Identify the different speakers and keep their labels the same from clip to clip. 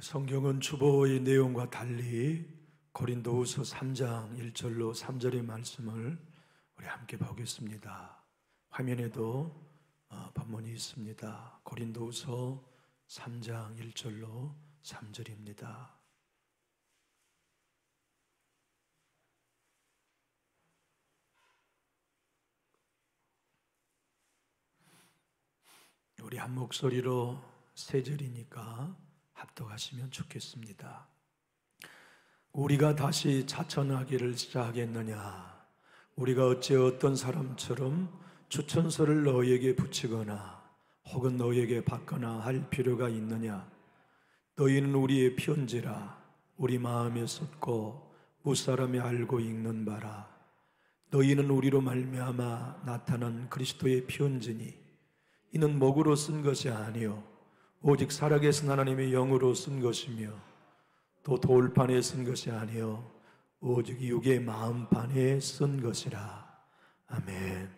Speaker 1: 성경은 주보의 내용과 달리 고린도후서 3장 1절로 3절의 말씀을 우리 함께 보겠습니다. 화면에도 본문이 있습니다. 고린도후서 3장 1절로 3절입니다. 우리 한 목소리로 세 절이니까 합독하시면 좋겠습니다. 우리가 다시 자천하기를 시작하겠느냐? 우리가 어째 어떤 사람처럼 추천서를 너희에게 붙이거나 혹은 너희에게 받거나 할 필요가 있느냐? 너희는 우리의 편지라 우리 마음에 쏟고 무사람이 알고 읽는 바라. 너희는 우리로 말미암아 나타난 그리스도의 편지니 이는 목으로 쓴 것이 아니요 오직 살아계신 하나님의 영으로 쓴 것이며 또 돌판에 쓴 것이 아니요 오직 육의 마음판에 쓴 것이라. 아멘.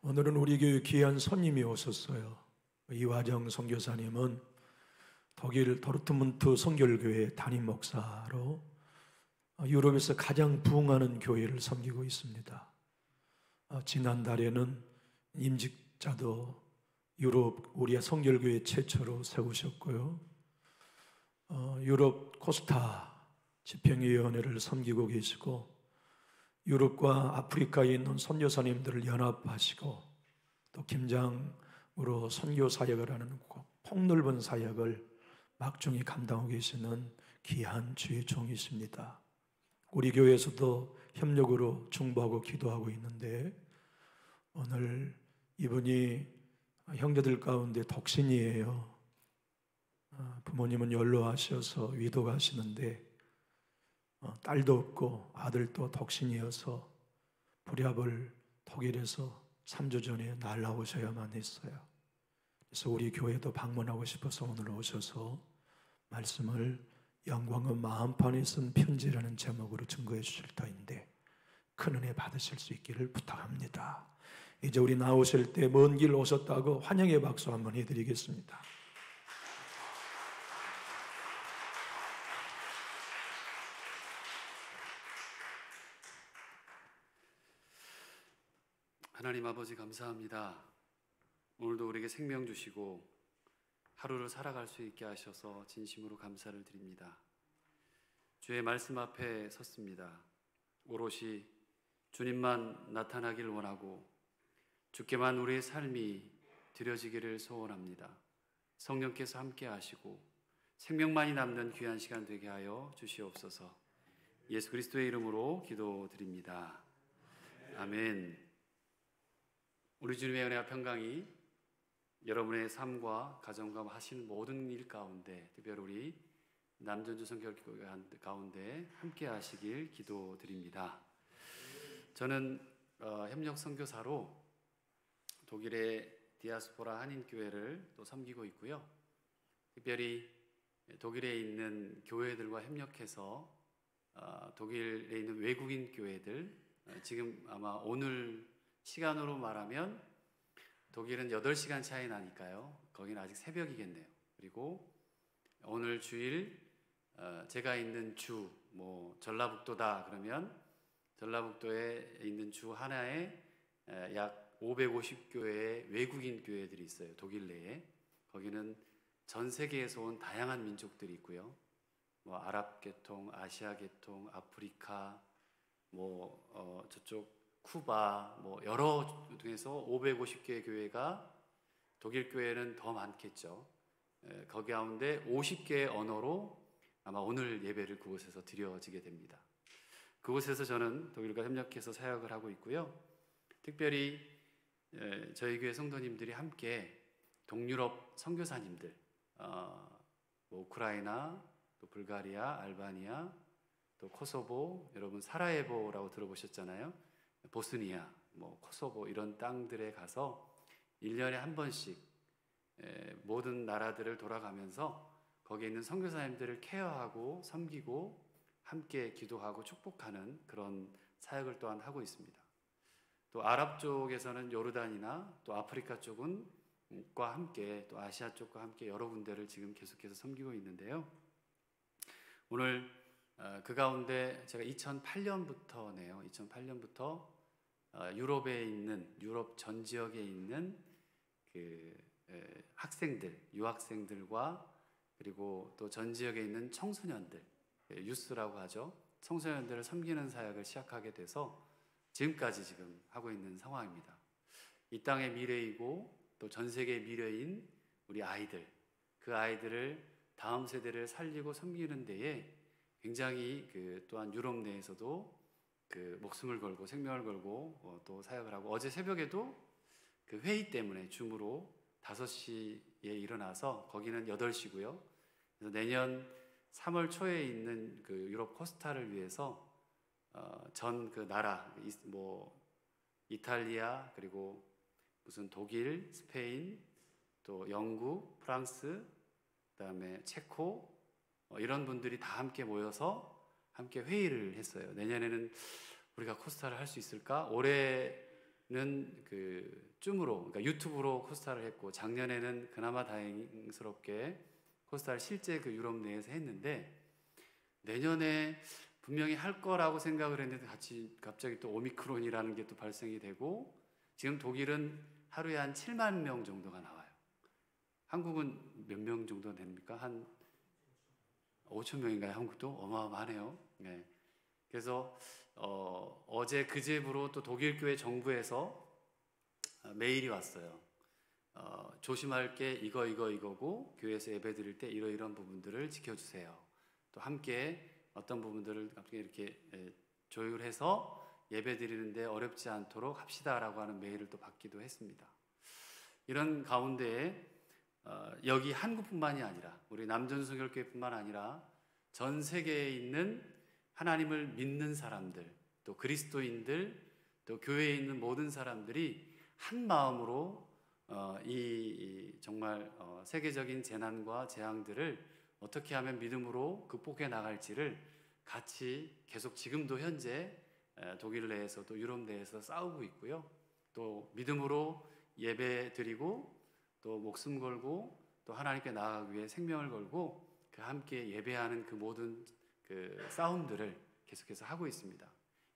Speaker 1: 오늘은 우리 교회 귀한 손님이 오셨어요. 이화정 선교사님은 독일 도르트문트 선결교회 담임 목사로 유럽에서 가장 부흥하는 교회를 섬기고 있습니다. 지난달에는 임직자도 유럽 우리의 선결교회 최초로 세우셨고요. 유럽 코스타 집행위원회를 섬기고 계시고 유럽과 아프리카에 있는 선교사님들을 연합하시고 또 김장으로 선교 사역을 하는 폭넓은 사역을 막중히 감당하고 계시는 귀한 주의 종이십니다. 우리 교회에서도 협력으로 중보하고 기도하고 있는데 오늘 이분이 형제들 가운데 독신이에요. 부모님은 연로하셔서 위도가시는데 딸도 없고 아들도 독신이어서 불합을 독일에서 3주 전에 날라오셔야만 했어요. 그래서 우리 교회도 방문하고 싶어서 오늘 오셔서 말씀을 영광은 마음판에 쓴 편지라는 제목으로 증거해 주실 터인데 큰 은혜 받으실 수 있기를 부탁합니다. 이제 우리 나오실 때 먼 길 오셨다고 환영의 박수 한번 해드리겠습니다.
Speaker 2: 하나님 아버지 감사합니다. 오늘도 우리에게 생명 주시고 하루를 살아갈 수 있게 하셔서 진심으로 감사를 드립니다. 주의 말씀 앞에 섰습니다. 오롯이 주님만 나타나길 원하고 주께만 우리의 삶이 드려지기를 소원합니다. 성령께서 함께 하시고 생명만이 남는 귀한 시간 되게 하여 주시옵소서. 예수 그리스도의 이름으로 기도드립니다. 아멘. 우리 주님의 은혜와 평강이 여러분의 삶과 가정과 하시는 모든 일 가운데 특별히 우리 남전주 선교교회 가운데 함께 하시길 기도드립니다. 저는 협력 선교사로 독일의 디아스포라 한인교회를 또 섬기고 있고요. 특별히 독일에 있는 교회들과 협력해서 독일에 있는 외국인 교회들, 지금 아마 오늘 시간으로 말하면 독일은 8시간 차이 나니까요. 거기는 아직 새벽이겠네요. 그리고 오늘 주일 제가 있는 주, 전라북도다 그러면 전라북도에 있는 주 하나에 약 550교회의 외국인 교회들이 있어요. 독일 내에. 거기는 전 세계에서 온 다양한 민족들이 있고요. 아랍 계통, 아시아 계통, 아프리카, 저쪽 쿠바, 여러 중에서 550개의 교회가 독일 교회는 더 많겠죠. 거기 가운데 50개의 언어로 아마 오늘 예배를 그곳에서 드려지게 됩니다. 그곳에서 저는 독일과 협력해서 사역을 하고 있고요. 특별히 저희 교회 성도님들이 함께 동유럽 선교사님들, 우크라이나, 또 불가리아, 알바니아, 또 코소보, 여러분 사라예보라고 들어보셨잖아요. 보스니아, 코소보 이런 땅들에 가서 1년에 한 번씩 모든 나라들을 돌아가면서 거기에 있는 선교사님들을 케어하고 섬기고 함께 기도하고 축복하는 그런 사역을 또한 하고 있습니다. 또 아랍 쪽에서는 요르단이나 또 아프리카 쪽은 함께 또 아시아 쪽과 함께 여러 군데를 지금 계속해서 섬기고 있는데요. 오늘 그 가운데 제가 2008년부터네요. 2008년부터 유럽에 있는 유럽 전 지역에 있는 그 학생들, 유학생들과 그리고 또 전 지역에 있는 청소년들, 유스라고 하죠. 청소년들을 섬기는 사역을 시작하게 돼서 지금까지 지금 하고 있는 상황입니다. 이 땅의 미래이고 또 전 세계의 미래인 우리 아이들, 그 아이들을 다음 세대를 살리고 섬기는 데에 굉장히 또한 유럽 내에서도 목숨을 걸고 생명을 걸고 또 사역을 하고, 어제 새벽에도 그 회의 때문에 줌으로 5시에 일어나서, 거기는 8시고요. 그래서 내년 3월 초에 있는 그 유럽 코스타를 위해서 전 그 나라, 이탈리아, 그리고 무슨 독일, 스페인, 또 영국, 프랑스, 그다음에 체코, 이런 분들이 다 함께 모여서 함께 회의를 했어요. 내년에는 우리가 코스타를 할 수 있을까? 올해는 줌으로, 그러니까 유튜브로 코스타를 했고, 작년에는 그나마 다행스럽게 코스타를 실제 유럽 내에서 했는데, 내년에 분명히 할 거라고 생각을 했는데 갑자기 또 오미크론이라는 게 또 발생이 되고, 지금 독일은 하루에 한 7만 명 정도가 나와요. 한국은 몇 명 정도 됩니까? 한 5천 명인가요? 한국도 어마어마하네요. 네. 그래서 어제 그제부로 또 독일 교회 정부에서 메일이 왔어요. 조심할 게 이거고, 교회에서 예배 드릴 때 이런 부분들을 지켜주세요. 또 함께 어떤 부분들을 이렇게 조율해서 예배 드리는데 어렵지 않도록 합시다라고 하는 메일을 또 받기도 했습니다. 이런 가운데 여기 한국뿐만이 아니라 우리 남전순교회뿐만 아니라 전 세계에 있는 하나님을 믿는 사람들, 또 그리스도인들, 또 교회에 있는 모든 사람들이 한 마음으로 정말 세계적인 재난과 재앙들을 어떻게 하면 믿음으로 극복해 나갈지를 같이 계속 지금도 현재 독일 내에서도 유럽 내에서 싸우고 있고요. 또 믿음으로 예배 드리고 또 목숨 걸고 또 하나님께 나아가기 위해 생명을 걸고 함께 예배하는 그 모든 싸움들을 계속해서 하고 있습니다.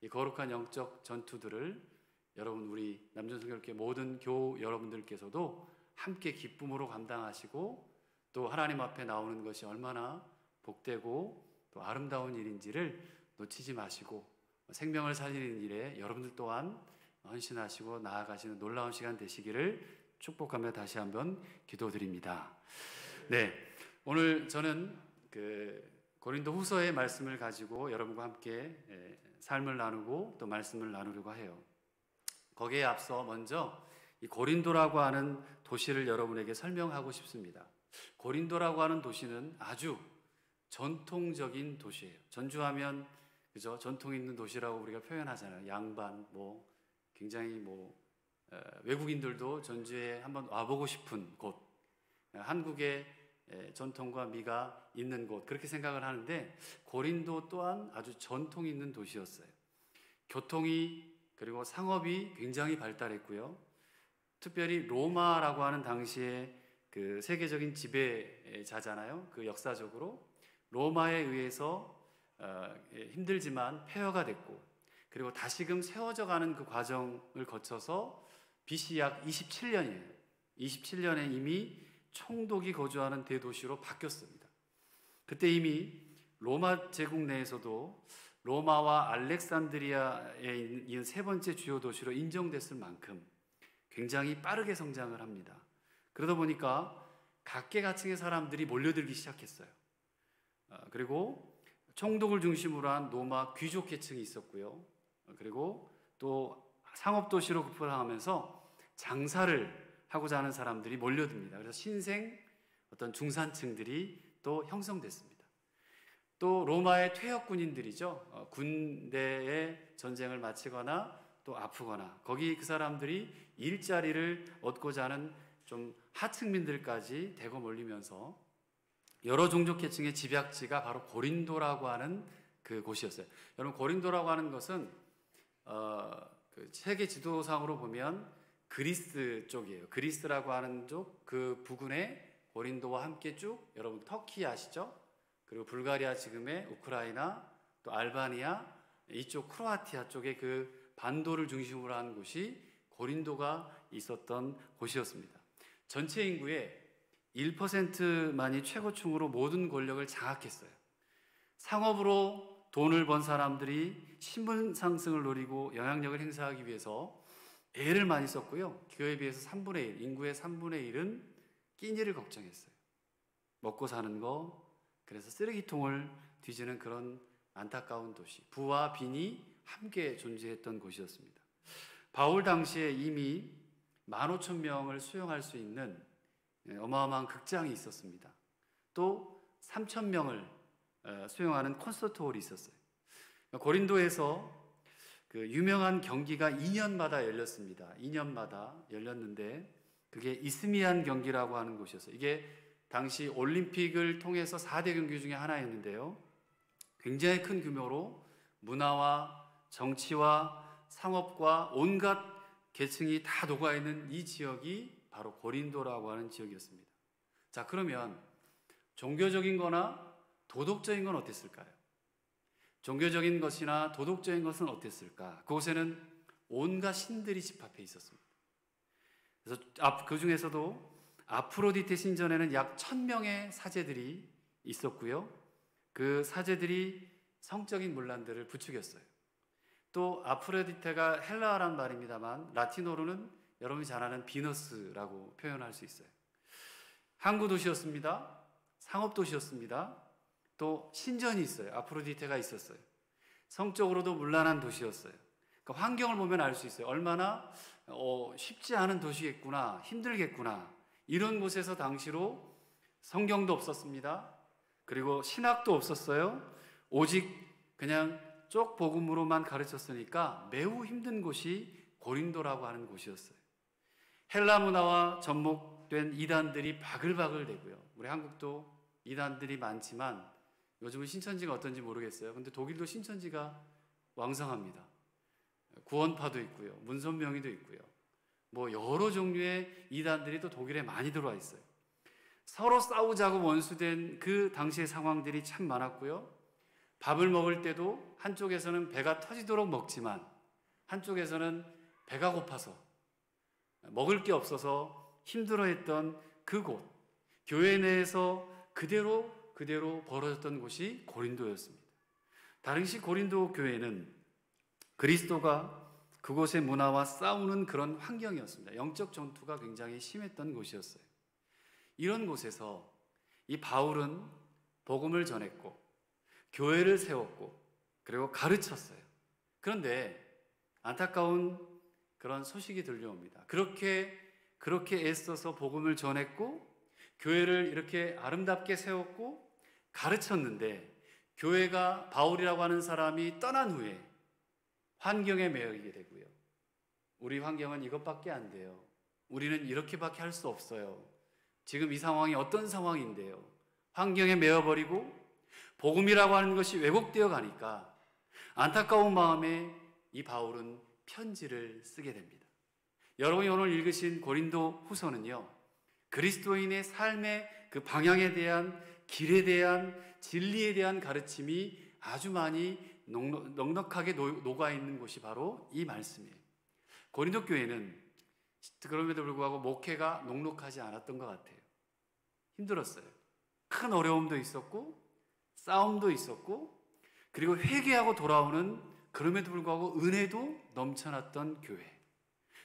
Speaker 2: 이 거룩한 영적 전투들을 여러분, 우리 남전순교회 모든 교우 여러분들께서도 함께 기쁨으로 감당하시고, 또 하나님 앞에 나오는 것이 얼마나 복되고 또 아름다운 일인지를 놓치지 마시고, 생명을 살리는 일에 여러분들 또한 헌신하시고 나아가시는 놀라운 시간 되시기를 축복하며 다시 한번 기도드립니다. 네, 오늘 저는 고린도 후서의 말씀을 가지고 여러분과 함께 삶을 나누고 또 말씀을 나누려고 해요. 거기에 앞서 먼저 이 고린도라고 하는 도시를 여러분에게 설명하고 싶습니다. 고린도라고 하는 도시는 아주 전통적인 도시예요. 전주하면 그죠? 전통 있는 도시라고 우리가 표현하잖아요. 양반, 굉장히 외국인들도 전주에 한번 와보고 싶은 곳, 한국의 전통과 미가 있는 곳, 그렇게 생각을 하는데, 고린도 또한 아주 전통 있는 도시였어요. 교통이 그리고 상업이 굉장히 발달했고요. 특별히 로마라고 하는 당시에 세계적인 지배자잖아요. 역사적으로 로마에 의해서 힘들지만 폐허가 됐고, 그리고 다시금 세워져 가는 그 과정을 거쳐서 BC 약 27년이에요. 27년에 이미 총독이 거주하는 대도시로 바뀌었습니다. 그때 이미 로마 제국 내에서도 로마와 알렉산드리아에 있는 세 번째 주요 도시로 인정됐을 만큼 굉장히 빠르게 성장을 합니다. 그러다 보니까 각계각층의 사람들이 몰려들기 시작했어요. 그리고 총독을 중심으로 한 로마 귀족 계층이 있었고요. 그리고 또 상업도시로 급부상하면서 장사를 하고자 하는 사람들이 몰려듭니다. 그래서 신생 어떤 중산층들이 또 형성됐습니다. 또 로마의 퇴역 군인들이죠. 군대의 전쟁을 마치거나 또 아프거나 거기 그 사람들이 일자리를 얻고자 하는 좀 하층민들까지 대거 몰리면서 여러 종족 계층의 집약지가 바로 고린도라고 하는 그 곳이었어요. 여러분, 고린도라고 하는 것은 세계 지도상으로 보면 그리스 쪽이에요. 그리스라고 하는 쪽, 그 부근에 고린도와 함께 쭉, 여러분 터키 아시죠? 그리고 불가리아, 지금의 우크라이나, 또 알바니아, 이쪽 크로아티아 쪽에 그 반도를 중심으로 한 곳이 고린도가 있었던 곳이었습니다. 전체 인구의 1%만이 최고층으로 모든 권력을 장악했어요. 상업으로 돈을 번 사람들이 신분 상승을 노리고 영향력을 행사하기 위해서 애를 많이 썼고요. 그에 비해서 3분의 1, 인구의 3분의 1은 끼니를 걱정했어요. 먹고 사는 거, 그래서 쓰레기통을 뒤지는 그런 안타까운 도시, 부와 빈이 함께 존재했던 곳이었습니다. 바울 당시에 이미 15,000명을 수용할 수 있는 어마어마한 극장이 있었습니다. 또 3,000명을 수용하는 콘서트홀이 있었어요. 고린도에서 그 유명한 경기가 2년마다 열렸습니다. 2년마다 열렸는데 그게 이스미안 경기라고 하는 곳이었어요. 이게 당시 올림픽을 통해서 4대 경기 중에 하나였는데요. 굉장히 큰 규모로 문화와 정치와 상업과 온갖 계층이 다 녹아있는 이 지역이 바로 고린도라고 하는 지역이었습니다. 자, 그러면 종교적인 거나 도덕적인 건 어땠을까요? 종교적인 것이나 도덕적인 것은 어땠을까? 그곳에는 온갖 신들이 집합해 있었습니다. 그래서 그 중에서도 아프로디테 신전에는 약 1,000명의 사제들이 있었고요. 그 사제들이 성적인 문란들을 부추겼어요. 또 아프로디테가 헬라어란 말입니다만 라틴어로는 여러분이 잘 아는 비너스라고 표현할 수 있어요. 항구 도시였습니다. 상업 도시였습니다. 또 신전이 있어요. 아프로디테가 있었어요. 성적으로도 문란한 도시였어요. 그러니까 환경을 보면 알 수 있어요. 얼마나 쉽지 않은 도시겠구나, 힘들겠구나. 이런 곳에서 당시로 성경도 없었습니다. 그리고 신학도 없었어요. 오직 그냥 쪽 복음으로만 가르쳤으니까 매우 힘든 곳이 고린도라고 하는 곳이었어요. 헬라 문화와 접목된 이단들이 바글바글 되고요. 우리 한국도 이단들이 많지만 요즘은 신천지가 어떤지 모르겠어요. 근데 독일도 신천지가 왕성합니다. 구원파도 있고요. 문선명이도 있고요. 뭐 여러 종류의 이단들이 또 독일에 많이 들어와 있어요. 서로 싸우자고 원수된 그 당시의 상황들이 참 많았고요. 밥을 먹을 때도 한쪽에서는 배가 터지도록 먹지만 한쪽에서는 배가 고파서 먹을 게 없어서 힘들어했던 그곳, 교회 내에서 그대로 벌어졌던 곳이 고린도였습니다. 당시 고린도 교회는 그리스도가 그곳의 문화와 싸우는 그런 환경이었습니다. 영적 전투가 굉장히 심했던 곳이었어요. 이런 곳에서 이 바울은 복음을 전했고 교회를 세웠고 그리고 가르쳤어요. 그런데 안타까운 그런 소식이 들려옵니다. 그렇게 애써서 복음을 전했고 교회를 이렇게 아름답게 세웠고 가르쳤는데 교회가 바울이라고 하는 사람이 떠난 후에 환경에 매여지게 되고요. 우리 환경은 이것밖에 안 돼요. 우리는 이렇게밖에 할 수 없어요. 지금 이 상황이 어떤 상황인데요. 환경에 매여버리고 복음이라고 하는 것이 왜곡되어 가니까 안타까운 마음에 이 바울은 편지를 쓰게 됩니다. 여러분이 오늘 읽으신 고린도 후서는요, 그리스도인의 삶의 그 방향에 대한, 길에 대한, 진리에 대한 가르침이 아주 많이 넉넉하게 녹아있는 곳이 바로 이 말씀이에요. 고린도 교회는 그럼에도 불구하고 목회가 녹록하지 않았던 것 같아요. 힘들었어요. 큰 어려움도 있었고 싸움도 있었고 그리고 회개하고 돌아오는 그럼에도 불구하고 은혜도 넘쳐났던 교회.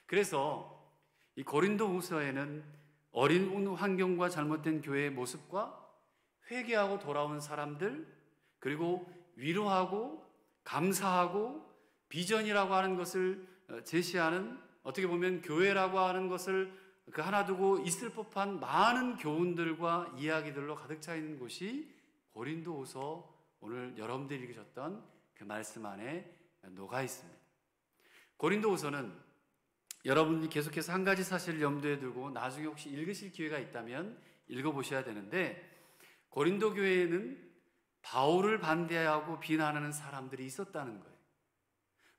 Speaker 2: 그래서 이 고린도 후서에는 어린 환경과 잘못된 교회의 모습과 회개하고 돌아온 사람들, 그리고 위로하고 감사하고 비전이라고 하는 것을 제시하는, 어떻게 보면 교회라고 하는 것을 그 하나 두고 있을 법한 많은 교훈들과 이야기들로 가득 차 있는 곳이 고린도후서, 오늘 여러분들이 읽으셨던 그 말씀 안에 녹아 있습니다. 고린도후서는 여러분이 계속해서 한 가지 사실을 염두에 두고 나중에 혹시 읽으실 기회가 있다면 읽어보셔야 되는데, 고린도 교회에는 바울을 반대하고 비난하는 사람들이 있었다는 거예요.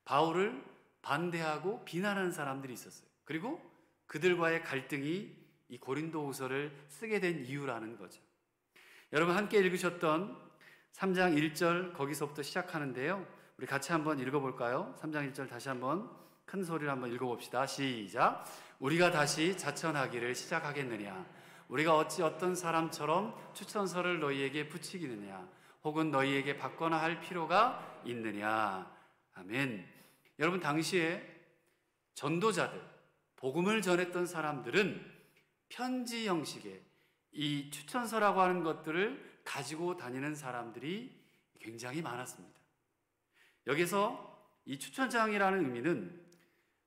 Speaker 2: 바울을 반대하고 비난하는 사람들이 있었어요. 그리고 그들과의 갈등이 이 고린도후서를 쓰게 된 이유라는 거죠. 여러분 함께 읽으셨던 3장 1절 거기서부터 시작하는데요. 우리 같이 한번 읽어볼까요? 3장 1절 다시 한번 큰 소리로 한번 읽어봅시다. 시작. 우리가 다시 자천하기를 시작하겠느냐? 우리가 어찌 어떤 사람처럼 추천서를 너희에게 붙이겠느냐? 혹은 너희에게 받거나 할 필요가 있느냐? 아멘. 여러분 당시에 전도자들, 복음을 전했던 사람들은 편지 형식의 이 추천서라고 하는 것들을 가지고 다니는 사람들이 굉장히 많았습니다. 여기서 이 추천장이라는 의미는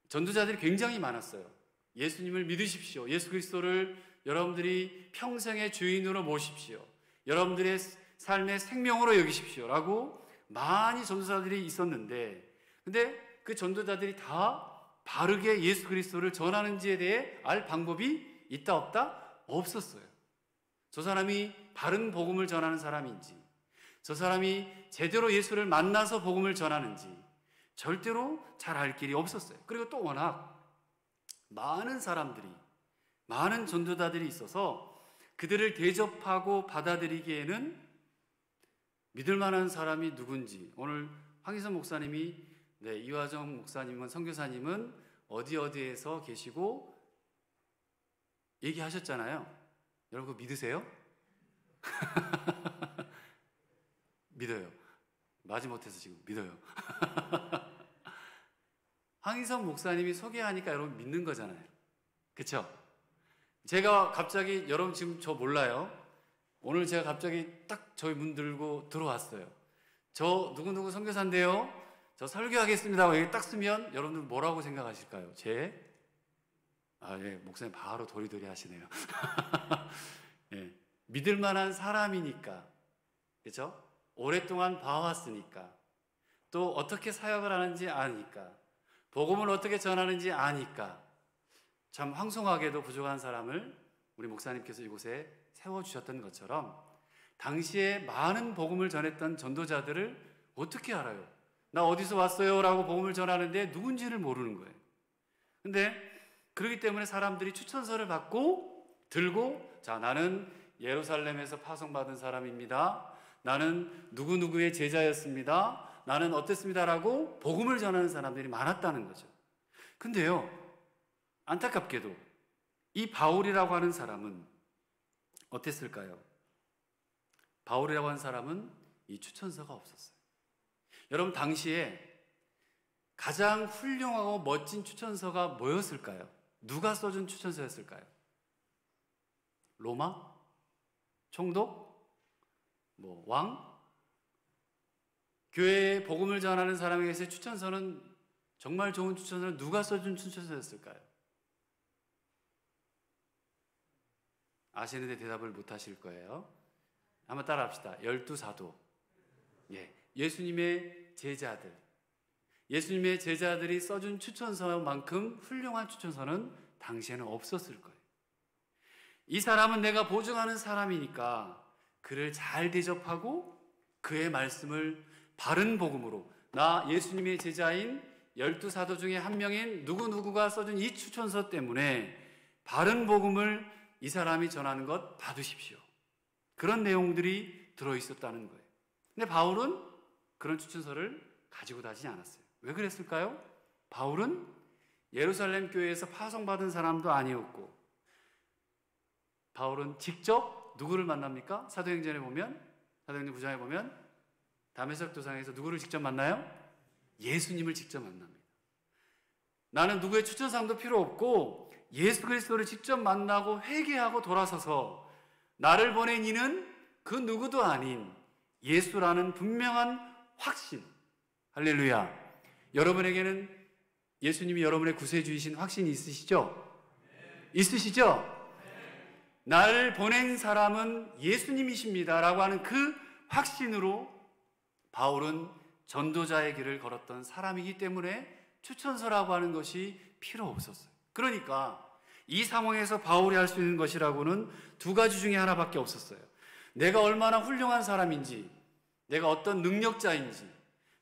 Speaker 2: 전도자들이 굉장히 많았어요. 예수님을 믿으십시오. 예수 그리스도를 여러분들이 평생의 주인으로 모십시오. 여러분들의 삶의 생명으로 여기십시오. 라고 많이 전도자들이 있었는데, 근데 그 전도자들이 다 바르게 예수 그리스도를 전하는지에 대해 알 방법이 있다 없다? 없었어요. 저 사람이 바른 복음을 전하는 사람인지, 저 사람이 제대로 예수를 만나서 복음을 전하는지 절대로 잘 알 길이 없었어요. 그리고 또 워낙 많은 사람들이, 많은 전도자들이 있어서 그들을 대접하고 받아들이기에는 믿을 만한 사람이 누군지, 오늘 황희선 목사님이 이화정 목사님은, 선교사님은 어디에서 계시고 얘기하셨잖아요. 여러분 그거 믿으세요? 믿어요. 마지못해서 지금 믿어요. 황희선 목사님이 소개하니까 여러분 믿는 거잖아요. 그렇죠? 제가 갑자기, 여러분 지금 저 몰라요. 오늘 제가 갑자기 딱 저희 문 들고 들어왔어요. 저 누구누구 선교사인데요, 저 설교하겠습니다 하고 여기 딱 쓰면 여러분들 뭐라고 생각하실까요? 목사님 바로 도리도리 하시네요. 예, 믿을 만한 사람이니까, 그렇죠? 오랫동안 봐왔으니까, 또 어떻게 사역을 하는지 아니까, 복음을 어떻게 전하는지 아니까, 참 황송하게도 부족한 사람을 우리 목사님께서 이곳에 세워주셨던 것처럼 당시에 많은 복음을 전했던 전도자들을 어떻게 알아요? 나 어디서 왔어요? 라고 복음을 전하는데 누군지를 모르는 거예요. 근데 그렇기 때문에 사람들이 추천서를 받고 들고, 자, 나는 예루살렘에서 파송받은 사람입니다. 나는 누구누구의 제자였습니다. 나는 어땠습니다. 라고 복음을 전하는 사람들이 많았다는 거죠. 근데요, 안타깝게도 이 바울이라고 하는 사람은 어땠을까요? 바울이라고 하는 사람은 이 추천서가 없었어요. 여러분 당시에 가장 훌륭하고 멋진 추천서가 뭐였을까요? 누가 써준 추천서였을까요? 로마? 총독? 왕? 교회에 복음을 전하는 사람에게서 추천서는, 정말 좋은 추천서는 누가 써준 추천서였을까요? 아시는데 대답을 못 하실 거예요. 한번 따라 합시다. 12사도. 예수님의 제자들. 예수님의 제자들이 써준 추천서만큼 훌륭한 추천서는 당시에는 없었을 거예요. 이 사람은 내가 보증하는 사람이니까 그를 잘 대접하고 그의 말씀을 바른 복음으로, 나 예수님의 제자인 12사도 중에 한 명인 누구누구가 써준 이 추천서 때문에 바른 복음을 이 사람이 전하는 것 받으십시오. 그런 내용들이 들어있었다는 거예요. 근데 바울은 그런 추천서를 가지고 다니지 않았어요. 왜 그랬을까요? 바울은 예루살렘 교회에서 파송받은 사람도 아니었고, 바울은 직접 누구를 만납니까? 사도행전에 보면, 사도행전 9장에 보면 다메섹 도상에서 누구를 직접 만나요? 예수님을 직접 만납니다. 나는 누구의 추천상도 필요 없고 예수 그리스도를 직접 만나고 회개하고 돌아서서 나를 보낸 이는 그 누구도 아닌 예수라는 분명한 확신. 할렐루야. 여러분에게는 예수님이 여러분의 구세주이신 확신이 있으시죠? 있으시죠? 나를 보낸 사람은 예수님이십니다 라고 하는 그 확신으로 바울은 전도자의 길을 걸었던 사람이기 때문에 추천서라고 하는 것이 필요 없었어요. 그러니까 이 상황에서 바울이 할 수 있는 것이라고는 두 가지 중에 하나밖에 없었어요. 내가 얼마나 훌륭한 사람인지, 내가 어떤 능력자인지,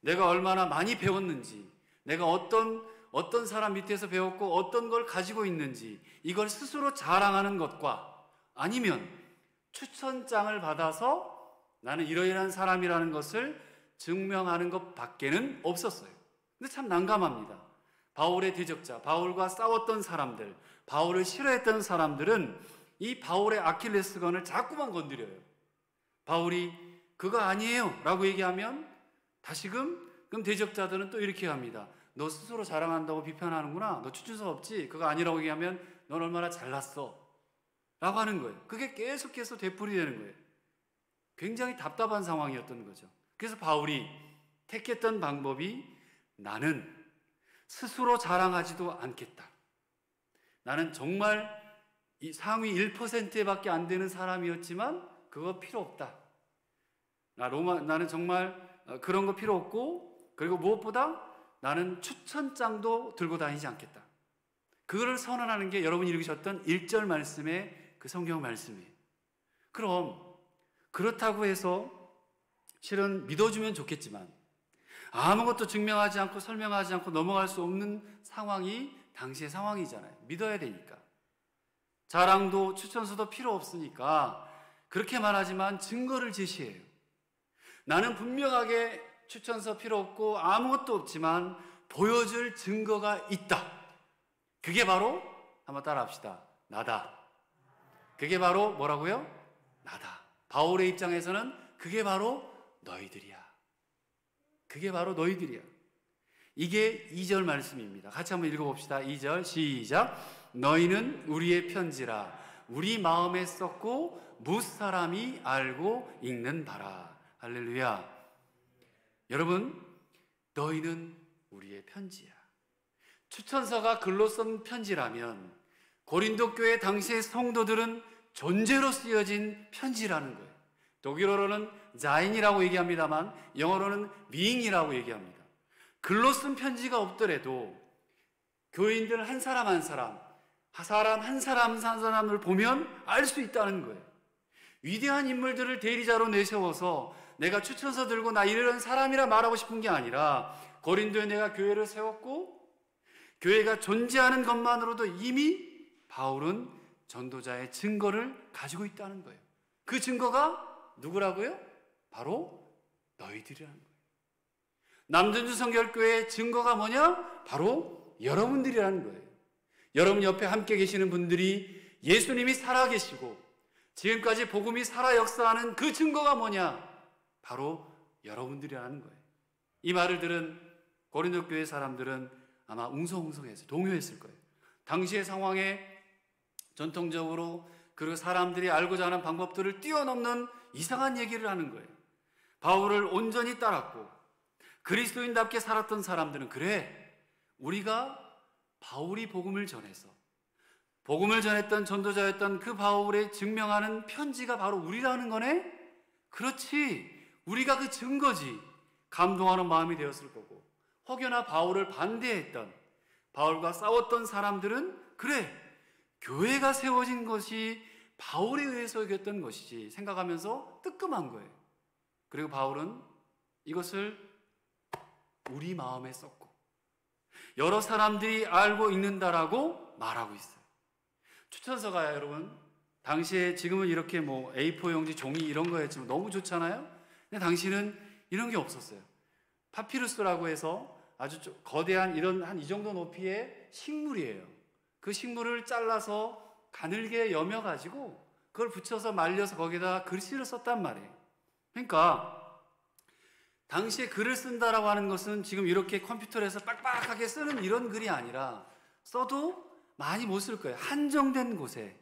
Speaker 2: 내가 얼마나 많이 배웠는지, 내가 어떤 어떤 사람 밑에서 배웠고 어떤 걸 가지고 있는지 이걸 스스로 자랑하는 것과 아니면 추천장을 받아서 나는 이러이러한 사람이라는 것을 증명하는 것밖에는 없었어요. 근데 참 난감합니다. 바울의 대적자, 바울과 싸웠던 사람들, 바울을 싫어했던 사람들은 이 바울의 아킬레스건을 자꾸만 건드려요. 바울이 그거 아니에요 라고 얘기하면 다시금 그럼 대적자들은 또 이렇게 합니다. 너 스스로 자랑한다고 비판하는구나. 너 추천서 없지? 그거 아니라고 얘기하면 넌 얼마나 잘났어 라고 하는 거예요. 그게 계속해서 되풀이되는 거예요. 굉장히 답답한 상황이었던 거죠. 그래서 바울이 택했던 방법이 나는 스스로 자랑하지도 않겠다. 나는 정말 이 상위 1%밖에 안 되는 사람이었지만 그거 필요 없다. 나는 정말 그런 거 필요 없고, 그리고 무엇보다 나는 추천장도 들고 다니지 않겠다. 그거를 선언하는 게 여러분이 읽으셨던 1절 말씀의 그 성경 말씀이에요. 그럼 그렇다고 해서 실은 믿어주면 좋겠지만 아무것도 증명하지 않고 설명하지 않고 넘어갈 수 없는 상황이 당시의 상황이잖아요. 믿어야 되니까. 자랑도 추천서도 필요 없으니까 그렇게 말하지만 증거를 제시해요. 나는 분명하게 추천서 필요 없고 아무것도 없지만 보여줄 증거가 있다. 그게 바로 한번 따라합시다. 나다. 그게 바로 뭐라고요? 나다. 바울의 입장에서는 그게 바로 너희들이야. 그게 바로 너희들이야. 이게 2절 말씀입니다. 같이 한번 읽어봅시다. 2절 시작. 너희는 우리의 편지라 우리 마음에 썼고 무사람이 알고 읽는 바라. 할렐루야. 여러분, 너희는 우리의 편지야. 추천서가 글로 쓴 편지라면 고린도 교회 당시의 성도들은 존재로 쓰여진 편지라는 거예요. 독일어로는 자인이라고 얘기합니다만 영어로는 비잉이라고 얘기합니다. 글로 쓴 편지가 없더라도 교인들 한 사람 한 사람 한 사람을 보면 알 수 있다는 거예요. 위대한 인물들을 대리자로 내세워서 내가 추천서 들고 나 이런 사람이라 말하고 싶은 게 아니라 고린도에 내가 교회를 세웠고 교회가 존재하는 것만으로도 이미 바울은 전도자의 증거를 가지고 있다는 거예요. 그 증거가 누구라고요? 바로 너희들이라는 거예요. 남전주 성결교회의 증거가 뭐냐? 바로 여러분들이라는 거예요. 여러분 옆에 함께 계시는 분들이 예수님이 살아계시고 지금까지 복음이 살아 역사하는 그 증거가 뭐냐? 바로 여러분들이라는 거예요. 이 말을 들은 고린도 교회 사람들은 아마 웅성웅성해서 동요했을 거예요. 당시의 상황에 전통적으로 그리고 사람들이 알고자 하는 방법들을 뛰어넘는 이상한 얘기를 하는 거예요. 바울을 온전히 따랐고 그리스도인답게 살았던 사람들은 그래, 우리가 바울이 복음을 전해서 복음을 전했던 전도자였던 그 바울의 증명하는 편지가 바로 우리라는 거네? 그렇지, 우리가 그 증거지. 감동하는 마음이 되었을 거고, 혹여나 바울을 반대했던, 바울과 싸웠던 사람들은 그래, 교회가 세워진 것이 바울에 의해서 이겼던 것이지 생각하면서 뜨끔한 거예요. 그리고 바울은 이것을 우리 마음에 썼고 여러 사람들이 알고 있는다라고 말하고 있어요. 추천서가 여러분 당시에 지금은 이렇게 뭐 A4 용지 종이 이런 거였지만 너무 좋잖아요. 근데 당시는 이런 게 없었어요. 파피루스라고 해서 아주 거대한 이런 한 이 정도 높이의 식물이에요. 그 식물을 잘라서 가늘게 여며가지고 그걸 붙여서 말려서 거기다가 글씨를 썼단 말이에요. 그러니까 당시에 글을 쓴다라고 하는 것은 지금 이렇게 컴퓨터에서 빡빡하게 쓰는 이런 글이 아니라 써도 많이 못 쓸 거예요. 한정된 곳에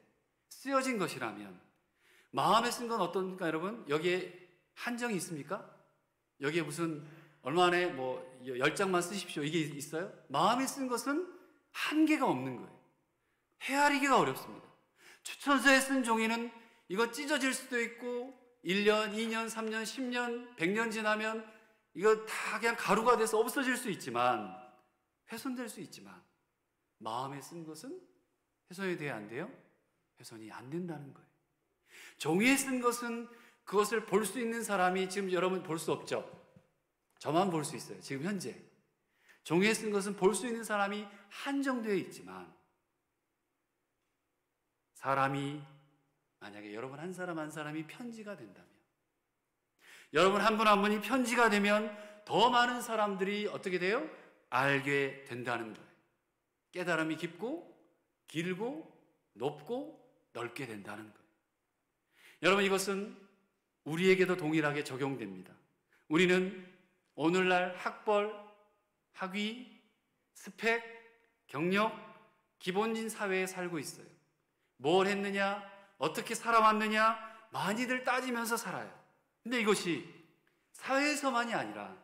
Speaker 2: 쓰여진 것이라면 마음에 쓴 건 어떻습니까, 여러분? 여기에 한정이 있습니까? 여기에 무슨 얼마 안에 뭐 10장만 쓰십시오 이게 있어요? 마음에 쓴 것은 한계가 없는 거예요. 헤아리기가 어렵습니다. 추천서에 쓴 종이는 이거 찢어질 수도 있고 1년, 2년, 3년, 10년, 100년 지나면 이거 다 그냥 가루가 돼서 없어질 수 있지만 훼손될 수 있지만 마음에 쓴 것은 훼손이 돼야 안 돼요? 훼손이 안 된다는 거예요. 종이에 쓴 것은 그것을 볼 수 있는 사람이 지금 여러분 볼 수 없죠? 저만 볼 수 있어요. 지금 현재 종이에 쓴 것은 볼 수 있는 사람이 한정되어 있지만, 사람이 만약에 여러분 한 사람 한 사람이 편지가 된다면, 여러분 한 분 한 분이 편지가 되면 더 많은 사람들이 어떻게 돼요? 알게 된다는 거예요. 깨달음이 깊고 길고 높고 넓게 된다는 거예요. 여러분, 이것은 우리에게도 동일하게 적용됩니다. 우리는 오늘날 학벌, 학위, 스펙, 경력, 기본진 사회에 살고 있어요. 뭘 했느냐, 어떻게 살아왔느냐 많이들 따지면서 살아요. 근데 이것이 사회에서만이 아니라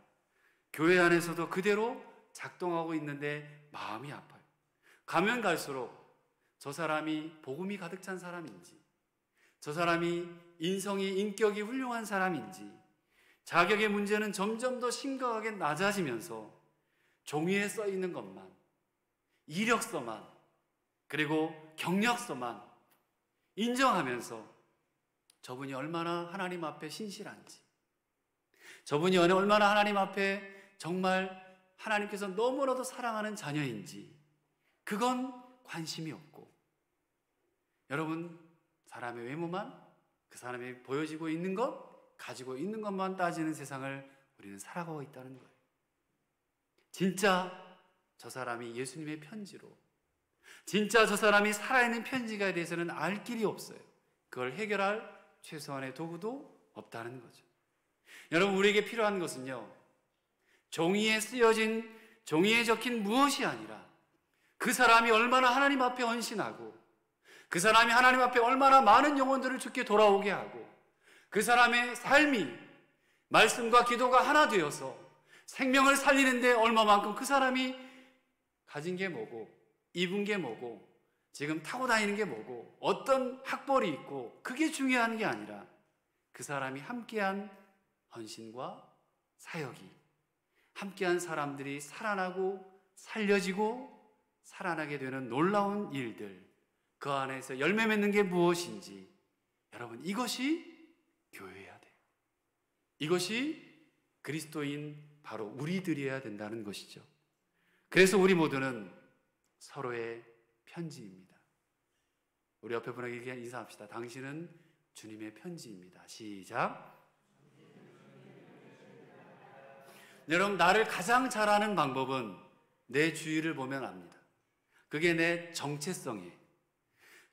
Speaker 2: 교회 안에서도 그대로 작동하고 있는데 마음이 아파요. 가면 갈수록 저 사람이 복음이 가득 찬 사람인지, 저 사람이 인성이, 인격이 훌륭한 사람인지, 자격의 문제는 점점 더 심각하게 낮아지면서 종이에 써 있는 것만, 이력서만, 그리고 경력서만 인정하면서 저분이 얼마나 하나님 앞에 신실한지, 저분이 얼마나 하나님 앞에 정말 하나님께서 너무나도 사랑하는 자녀인지, 그건 관심이 없고, 여러분, 사람의 외모만, 그 사람이 보여지고 있는 것, 가지고 있는 것만 따지는 세상을 우리는 살아가고 있다는 거예요. 진짜 저 사람이 예수님의 편지로, 진짜 저 사람이 살아있는 편지가에 대해서는 알 길이 없어요. 그걸 해결할 최소한의 도구도 없다는 거죠. 여러분, 우리에게 필요한 것은요, 종이에 쓰여진, 종이에 적힌 무엇이 아니라 그 사람이 얼마나 하나님 앞에 헌신하고, 그 사람이 하나님 앞에 얼마나 많은 영혼들을 주께 돌아오게 하고, 그 사람의 삶이 말씀과 기도가 하나 되어서 생명을 살리는데 얼마만큼 그 사람이 가진 게 뭐고, 입은 게 뭐고, 지금 타고 다니는 게 뭐고, 어떤 학벌이 있고, 그게 중요한 게 아니라 그 사람이 함께한 헌신과 사역이, 함께한 사람들이 살아나고 살려지고 살아나게 되는 놀라운 일들, 그 안에서 열매 맺는 게 무엇인지, 여러분, 이것이 교회여야 돼요. 이것이 그리스도인 바로 우리들이어야 된다는 것이죠. 그래서 우리 모두는 서로의 편지입니다. 우리 옆에 분에게 인사합시다. 당신은 주님의 편지입니다. 시작. 여러분, 나를 가장 잘 아는 방법은 내 주위를 보면 압니다. 그게 내 정체성이에요.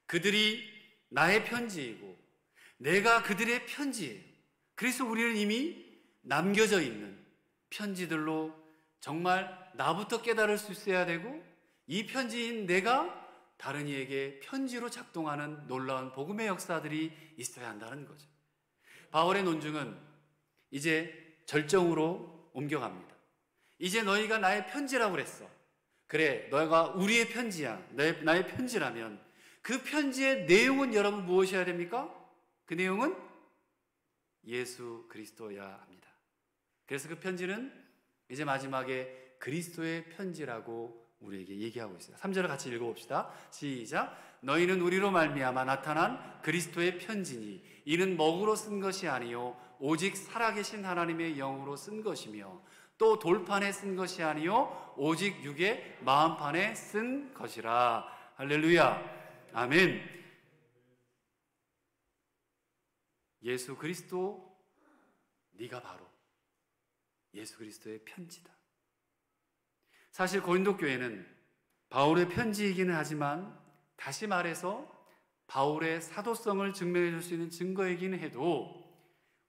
Speaker 2: 그들이 나의 편지이고 내가 그들의 편지예요. 그래서 우리는 이미 남겨져 있는 편지들로 정말 나부터 깨달을 수 있어야 되고, 이 편지인 내가 다른 이에게 편지로 작동하는 놀라운 복음의 역사들이 있어야 한다는 거죠. 바울의 논증은 이제 절정으로 옮겨갑니다. 이제 너희가 나의 편지라고 그랬어. 그래, 너희가 우리의 편지야. 나의 편지라면 그 편지의 내용은 여러분 무엇이어야 됩니까? 그 내용은 예수 그리스도여야 합니다. 그래서 그 편지는 이제 마지막에 그리스도의 편지라고 우리에게 얘기하고 있어요. 3절을 같이 읽어봅시다. 시작. 너희는 우리로 말미암아 나타난 그리스도의 편지니 이는 먹으로 쓴 것이 아니요 오직 살아계신 하나님의 영으로 쓴 것이며 또 돌판에 쓴 것이 아니요 오직 육의 마음판에 쓴 것이라. 할렐루야. 아멘. 예수 그리스도, 네가 바로 예수 그리스도의 편지다. 사실 고린도 교회는 바울의 편지이기는 하지만, 다시 말해서 바울의 사도성을 증명해 줄 수 있는 증거이기는 해도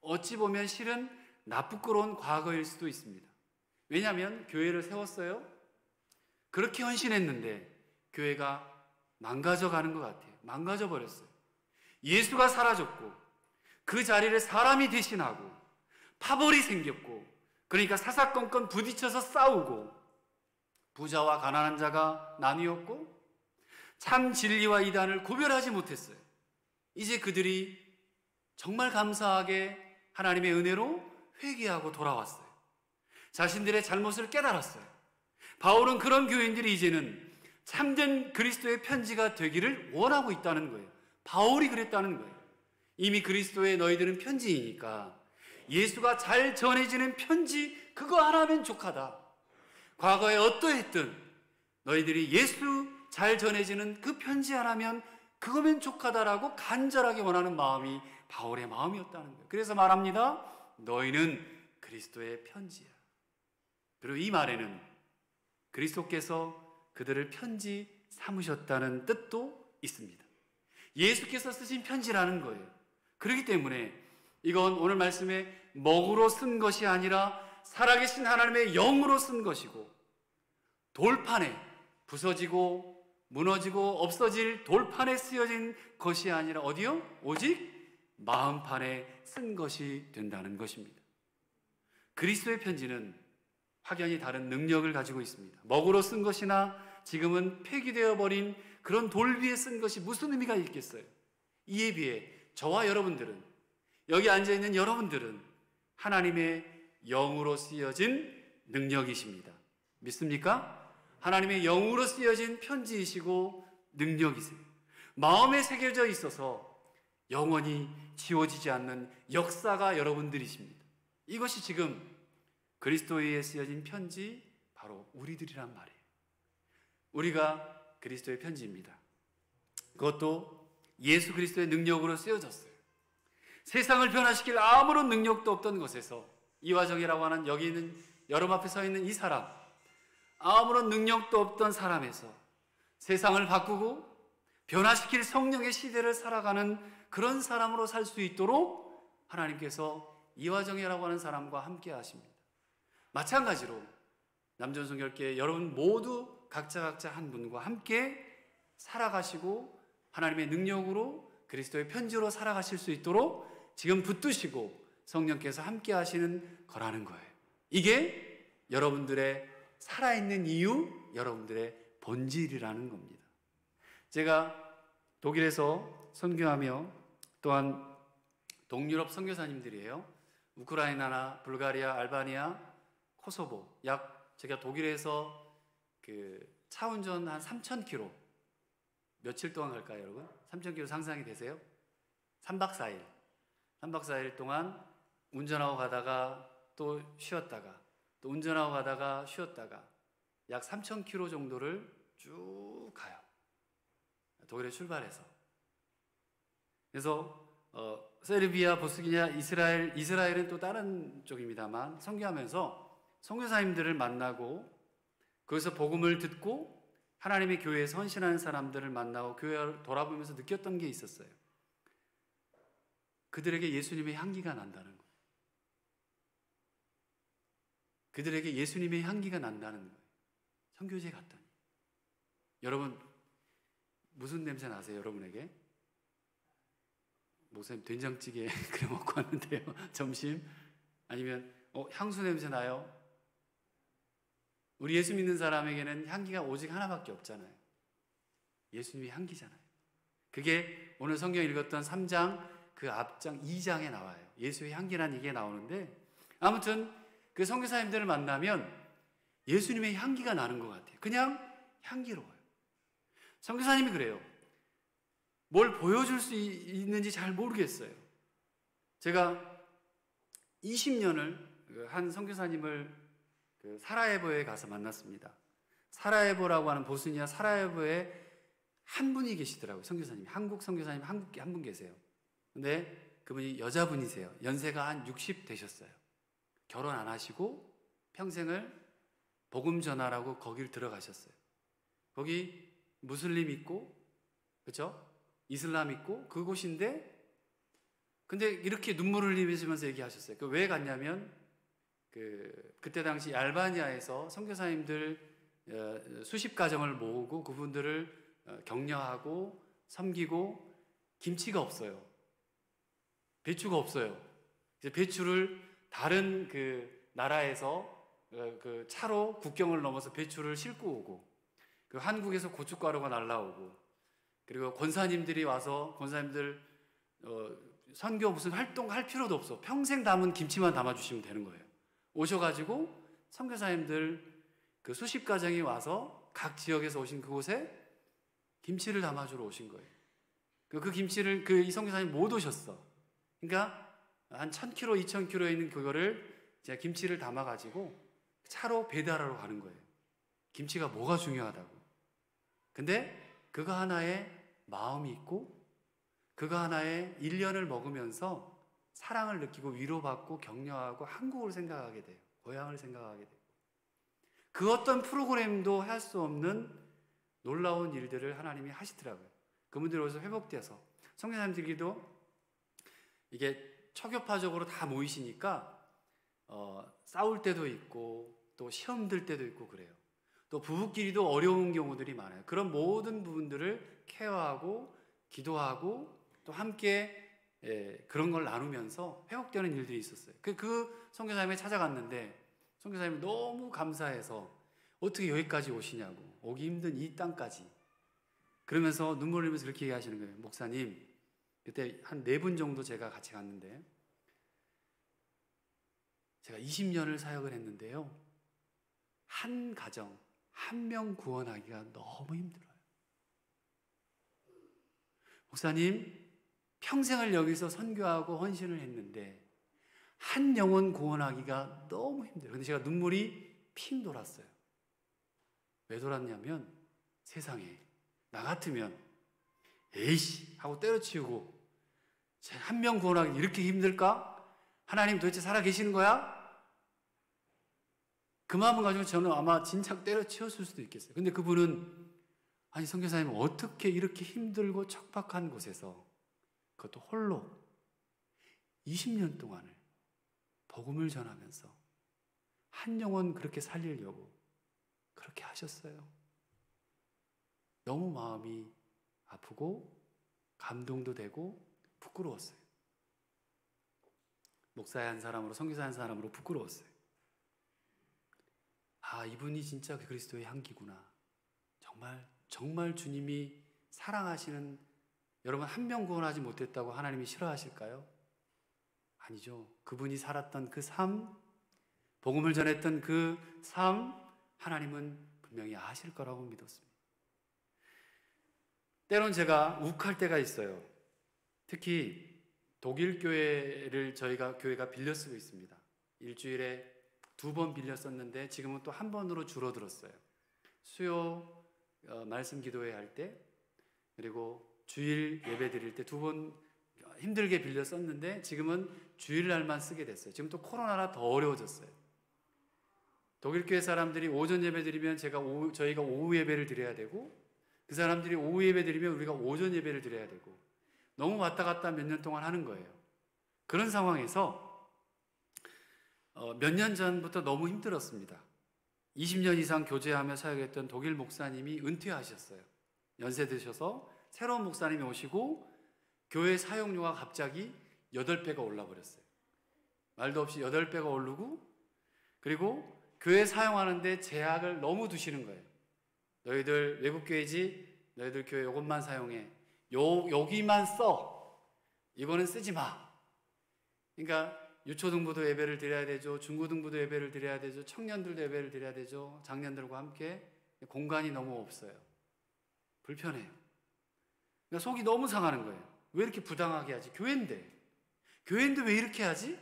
Speaker 2: 어찌 보면 실은 나쁘끄러운 과거일 수도 있습니다. 왜냐하면 교회를 세웠어요. 그렇게 헌신했는데 교회가 망가져가는 것 같아요. 망가져 버렸어요. 예수가 사라졌고 그 자리를 사람이 대신하고 파벌이 생겼고, 그러니까 사사건건 부딪혀서 싸우고 부자와 가난한 자가 나뉘었고 참 진리와 이단을 구별하지 못했어요. 이제 그들이 정말 감사하게 하나님의 은혜로 회개하고 돌아왔어요. 자신들의 잘못을 깨달았어요. 바울은 그런 교인들이 이제는 참된 그리스도의 편지가 되기를 원하고 있다는 거예요. 바울이 그랬다는 거예요. 이미 그리스도의 너희들은 편지이니까 예수가 잘 전해지는 편지, 그거 하나면 족하다. 과거에 어떠했든 너희들이 예수 잘 전해지는 그 편지 하나면 그거면 족하다라고 간절하게 원하는 마음이 바울의 마음이었다는 거예요. 그래서 말합니다. 너희는 그리스도의 편지야. 그리고 이 말에는 그리스도께서 그들을 편지 삼으셨다는 뜻도 있습니다. 예수께서 쓰신 편지라는 거예요. 그렇기 때문에 이건 오늘 말씀에 먹으로 쓴 것이 아니라 살아계신 하나님의 영으로 쓴 것이고, 돌판에 부서지고 무너지고 없어질 돌판에 쓰여진 것이 아니라 어디요? 오직 마음판에 쓴 것이 된다는 것입니다. 그리스도의 편지는 확연히 다른 능력을 가지고 있습니다. 먹으로 쓴 것이나 지금은 폐기되어 버린 그런 돌 위에 쓴 것이 무슨 의미가 있겠어요? 이에 비해 저와 여러분들은, 여기 앉아있는 여러분들은 하나님의 영으로 쓰여진 능력이십니다. 믿습니까? 하나님의 영으로 쓰여진 편지이시고 능력이세요. 마음에 새겨져 있어서 영원히 지워지지 않는 역사가 여러분들이십니다. 이것이 지금 그리스도에 의해 쓰여진 편지, 바로 우리들이란 말이에요. 우리가 그리스도의 편지입니다. 그것도 예수 그리스도의 능력으로 쓰여졌어요. 세상을 변화시킬 아무런 능력도 없던 것에서, 이화정이라고 하는 여기 있는 여러분 앞에 서 있는 이 사람, 아무런 능력도 없던 사람에서 세상을 바꾸고 변화시킬 성령의 시대를 살아가는 그런 사람으로 살 수 있도록 하나님께서 이화정이라고 하는 사람과 함께 하십니다. 마찬가지로 남전성결교회 여러분 모두 각자 한 분과 함께 살아가시고 하나님의 능력으로 그리스도의 편지로 살아가실 수 있도록 지금 붙드시고 성령께서 함께 하시는 거라는 거예요. 이게 여러분들의 살아있는 이유, 여러분들의 본질이라는 겁니다. 제가 독일에서 선교하며, 또한 동유럽 선교사님들이에요. 우크라이나나 불가리아, 알바니아, 코소보, 제가 독일에서 차 운전 한 3,000km, 며칠 동안 갈까요, 여러분? 3,000km 상상이 되세요? 3박 4일 동안 운전하고 가다가 또 쉬었다가, 또 운전하고 가다가 쉬었다가 약 3,000km 정도를 쭉 가요. 독일에 출발해서. 그래서 세르비아, 보스니아, 이스라엘은 또 다른 쪽입니다만 선교하면서 선교사님들을 만나고 거기서 복음을 듣고 하나님의 교회에 헌신하는 사람들을 만나고 교회를 돌아보면서 느꼈던 게 있었어요. 그들에게 예수님의 향기가 난다는 거예요. 그들에게 예수님의 향기가 난다는 거예요. 선교지에 갔더니. 여러분 무슨 냄새 나세요? 여러분에게? 목사님 된장찌개 그래 먹고 왔는데요. 점심? 아니면 향수 냄새 나요? 우리 예수 믿는 사람에게는 향기가 오직 하나밖에 없잖아요. 예수님의 향기잖아요. 그게 오늘 성경 읽었던 3장 그 앞장 2장에 나와요. 예수의 향기라는 얘기가 나오는데, 아무튼 그 선교사님들을 만나면 예수님의 향기가 나는 것 같아요. 그냥 향기로워요. 선교사님이 그래요. 뭘 보여줄 수 있는지 잘 모르겠어요. 제가 20년을 한 선교사님을 사라예보에 가서 만났습니다. 사라예보라고 하는 보스니아 사라예보에 한 분이 계시더라고요. 선교사님, 한국 선교사님 한 분 계세요. 근데 그분이 여자분이세요. 연세가 한 60 되셨어요. 결혼 안 하시고 평생을 복음 전하라고 거길 들어가셨어요. 거기 무슬림 있고, 그렇죠? 이슬람 있고 그곳인데, 근데 이렇게 눈물을 흘리면서 얘기하셨어요. 왜 갔냐면 그때 당시 알바니아에서 선교사님들 수십 가정을 모으고 그분들을 격려하고 섬기고, 김치가 없어요. 배추가 없어요. 이제 배추를 다른 나라에서 차로 국경을 넘어서 배추를 싣고 오고, 한국에서 고춧가루가 날라오고, 그리고 권사님들이 와서 권사님들 선교 무슨 활동할 필요도 없어. 평생 담은 김치만 담아주시면 되는 거예요. 오셔가지고 선교사님들 수십 가정이 와서 각 지역에서 오신 그곳에 김치를 담아주러 오신 거예요. 그 김치를 이 선교사님 못 오셨어. 그러니까 한 1,000km, 2,000km에 있는 그거를 제가 김치를 담아가지고 차로 배달하러 가는 거예요. 김치가 뭐가 중요하다고. 근데 그거 하나에 마음이 있고 그거 하나에 1년을 먹으면서 사랑을 느끼고 위로받고 격려하고 한국을 생각하게 돼요. 고향을 생각하게 돼요. 그 어떤 프로그램도 할 수 없는 놀라운 일들을 하나님이 하시더라고요. 그분들이 어디서 회복돼서 성교사님들끼리도 이게 척여파적으로 다 모이시니까 싸울 때도 있고 또 시험 들 때도 있고 그래요. 또 부부끼리도 어려운 경우들이 많아요. 그런 모든 부분들을 케어하고 기도하고 또 함께 그런 걸 나누면서 회복되는 일들이 있었어요. 그 선교사님에 찾아갔는데 선교사님이 너무 감사해서 어떻게 여기까지 오시냐고, 오기 힘든 이 땅까지. 그러면서 눈물 흘리면서 그렇게 얘기하시는 거예요. 목사님, 그때 한 4분 정도 제가 같이 갔는데 제가 20년을 사역을 했는데요, 한 가정, 한 명 구원하기가 너무 힘들어요. 목사님, 평생을 여기서 선교하고 헌신을 했는데 한 영혼 구원하기가 너무 힘들어요. 근데 제가 눈물이 핑 돌았어요. 왜 돌았냐면 세상에 나 같으면 에이씨 하고 때려치우고 한 명 구원하기 이렇게 힘들까? 하나님 도대체 살아계시는 거야? 그 마음을 가지고 저는 아마 진작 때려치웠을 수도 있겠어요. 근데 그분은 아니 선교사님은 어떻게 이렇게 힘들고 척박한 곳에서 그것도 홀로 20년 동안을 복음을 전하면서 한 영혼 그렇게 살리려고 그렇게 하셨어요. 너무 마음이 아프고 감동도 되고 부끄러웠어요. 목사의 한 사람으로, 선교사 한 사람으로 부끄러웠어요. 아, 이분이 진짜 그리스도의 향기구나. 정말 주님이 사랑하시는, 여러분 한 명 구원하지 못했다고 하나님이 싫어하실까요? 아니죠. 그분이 살았던 그 삶, 복음을 전했던 그 삶, 하나님은 분명히 아실 거라고 믿었습니다. 때론 제가 욱할 때가 있어요. 특히 독일 교회를 저희가 교회가 빌려 쓰고 있습니다. 일주일에 2번 빌려 썼는데 지금은 또 1번으로 줄어들었어요. 수요 말씀 기도회 할 때, 그리고 주일 예배 드릴 때 2번 힘들게 빌려 썼는데 지금은 주일날만 쓰게 됐어요. 지금 또 코로나라 더 어려워졌어요. 독일 교회 사람들이 오전 예배 드리면 저희가 오후 예배를 드려야 되고, 그 사람들이 오후 예배 드리면 우리가 오전 예배를 드려야 되고, 너무 왔다 갔다 몇 년 동안 하는 거예요. 그런 상황에서 몇 년 전부터 너무 힘들었습니다. 20년 이상 교제하며 사역했던 독일 목사님이 은퇴하셨어요. 연세 드셔서 새로운 목사님이 오시고 교회 사용료가 갑자기 8배가 올라버렸어요. 말도 없이 8배가 오르고, 그리고 교회 사용하는데 제약을 너무 두시는 거예요. 너희들 외국교회지, 너희들 교회 요것만 사용해, 여기만 써, 이거는 쓰지 마. 그러니까 유초등부도 예배를 드려야 되죠, 중고등부도 예배를 드려야 되죠, 청년들도 예배를 드려야 되죠, 장년들과 함께. 공간이 너무 없어요. 불편해요. 그러니까 속이 너무 상하는 거예요. 왜 이렇게 부당하게 하지? 교회인데 왜 이렇게 하지?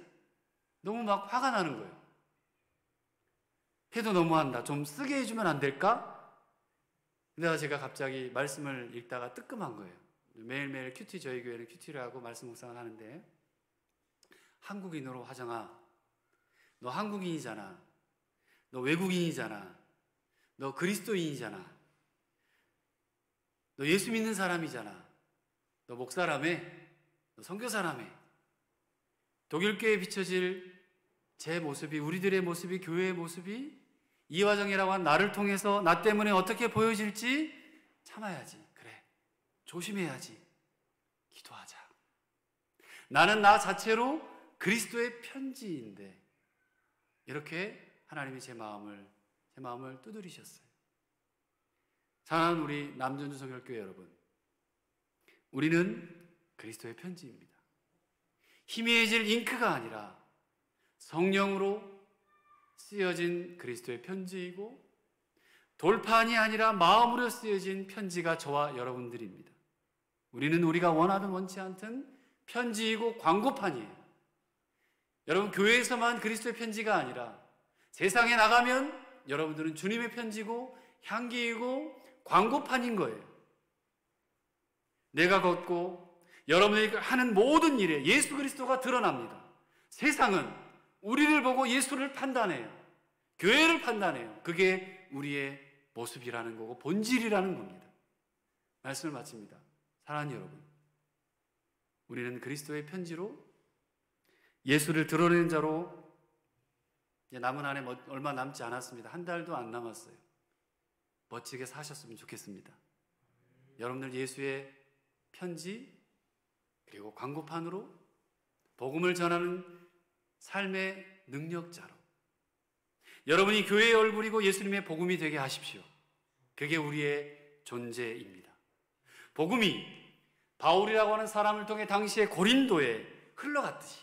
Speaker 2: 너무 막 화가 나는 거예요. 해도 너무한다. 좀 쓰게 해주면 안 될까? 근데 제가 갑자기 말씀을 읽다가 뜨끔한 거예요. 매일매일 큐티, 저희 교회는 큐티를 하고 말씀 묵상을 하는데, 한국인으로 화정아, 너 한국인이잖아, 너 외국인이잖아, 너 그리스도인이잖아, 너 예수 믿는 사람이잖아, 너 목사라며, 너 선교사라며, 독일교회에 비춰질 제 모습이, 우리들의 모습이, 교회의 모습이 이화정이라고 한 나를 통해서 나 때문에 어떻게 보여질지 참아야지. 그래, 조심해야지. 기도하자. 나는 나 자체로 그리스도의 편지인데, 이렇게 하나님이 제 마음을 두드리셨어요. 사랑하는 우리 남전주 성결교회 여러분, 우리는 그리스도의 편지입니다. 희미해질 잉크가 아니라 성령으로 쓰여진 그리스도의 편지이고, 돌판이 아니라 마음으로 쓰여진 편지가 저와 여러분들입니다. 우리는 우리가 원하든 원치 않든 편지이고 광고판이에요. 여러분, 교회에서만 그리스도의 편지가 아니라 세상에 나가면 여러분들은 주님의 편지고 향기이고 광고판인 거예요. 내가 걷고 여러분이 하는 모든 일에 예수 그리스도가 드러납니다. 세상은 우리를 보고 예수를 판단해요. 교회를 판단해요. 그게 우리의 모습이라는 거고 본질이라는 겁니다. 말씀을 마칩니다. 사랑하는 여러분, 우리는 그리스도의 편지로 예수를 드러내는 자로 이제 남은 한 해 얼마 남지 않았습니다. 한 달도 안 남았어요. 멋지게 사셨으면 좋겠습니다. 여러분들 예수의 편지 그리고 광고판으로 복음을 전하는 삶의 능력자로 여러분이 교회의 얼굴이고 예수님의 복음이 되게 하십시오. 그게 우리의 존재입니다. 복음이 바울이라고 하는 사람을 통해 당시에 고린도에 흘러갔듯이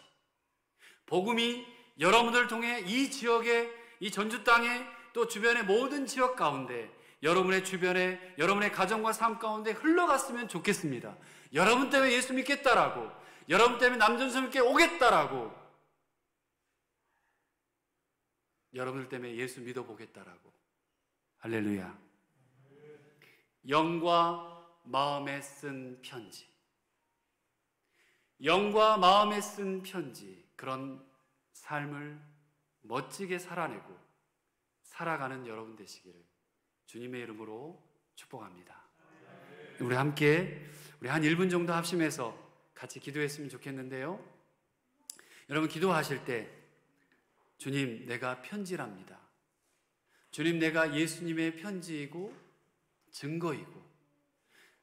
Speaker 2: 복음이 여러분들을 통해 이 지역에, 이 전주 땅에 또 주변의 모든 지역 가운데 여러분의 주변에, 여러분의 가정과 삶 가운데 흘러갔으면 좋겠습니다. 여러분 때문에 예수 믿겠다라고, 여러분 때문에 남전선교회 오겠다라고, 여러분들 때문에 예수 믿어보겠다라고. 할렐루야. 영과 마음에 쓴 편지. 영과 마음에 쓴 편지. 그런 삶을 멋지게 살아내고 살아가는 여러분 되시기를 주님의 이름으로 축복합니다. 우리 함께 우리 한 1분 정도 합심해서 같이 기도했으면 좋겠는데요. 여러분 기도하실 때 주님, 내가 편지랍니다. 주님, 내가 예수님의 편지이고 증거이고,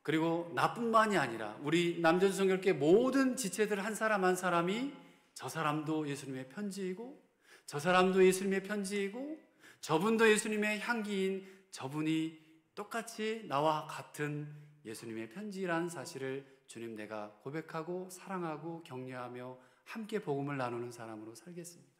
Speaker 2: 그리고 나뿐만이 아니라 우리 남전성결교회 모든 지체들 한 사람 한 사람이 저 사람도 예수님의 편지이고, 저 사람도 예수님의 편지이고, 저분도 예수님의 향기인 저분이 똑같이 나와 같은 예수님의 편지라는 사실을 주님, 내가 고백하고 사랑하고 격려하며 함께 복음을 나누는 사람으로 살겠습니다.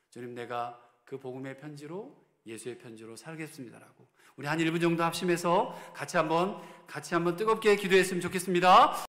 Speaker 2: 주님, 내가 그 복음의 편지로, 예수의 편지로 살겠습니다라고 우리 한 1분 정도 합심해서 같이 한번 뜨겁게 기도했으면 좋겠습니다.